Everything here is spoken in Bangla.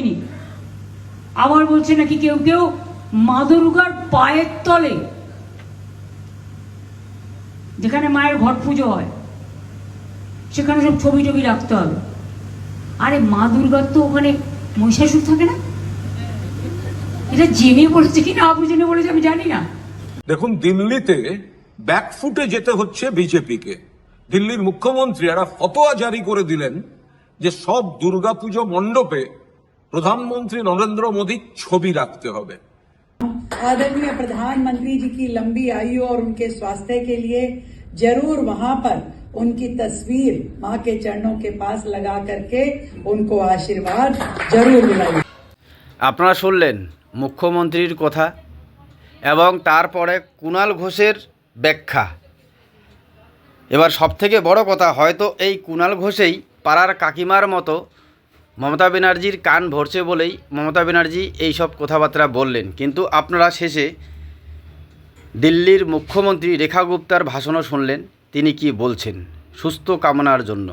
যোগিনী। আবার বলছে নাকি কেউ কেউ মা দুর্গার পায়ের তলে, যেখানে মায়ের ঘট পুজো হয়, সেখানে সব ছবি টবি রাখতে হবে। আরে মা দুর্গার তো ওখানে মহিষাসুর থাকে না? এটা জেনে বলেছে কি না জেনে বলেছে আমি জানি না। দেখুন, দিল্লিতে ব্যাকফুটে যেতে হচ্ছে বিজেপিকে। দিল্লির মুখ্যমন্ত্রী একটা ফতোয়া জারি করে দিলেন যে সব দুর্গাপুজো মণ্ডপে প্রধানমন্ত্রী নরেন্দ্র মোদীর ছবি রাখতে হবে। आदरणीय प्रधानमंत्री जी की लंबी आयु और उनके स्वास्थ्य के लिए जरूर वहां पर उनकी तस्वीर मां के चरणों के पास लगा करके उनको आशीर्वाद जरूर दिलाइए। আপনারা শুনলেন মুখ্যমন্ত্রীর কথা এবং তারপরে কুণাল ঘোষের ব্যাখ্যা। এবার সবথেকে বড় কথা, হয়তো এই কুণাল ঘোষেই পাড়ার কাকিমার মতো মমতা ব্যানার্জির কান ভরছে বলেই মমতা ব্যানার্জি এই সব কথাবার্তা বললেন। কিন্তু আপনারা শেষে দিল্লির মুখ্যমন্ত্রী রেখা গুপ্তার ভাষণও শুনলেন, তিনি কি বলছেন সুস্থ কামনার জন্য।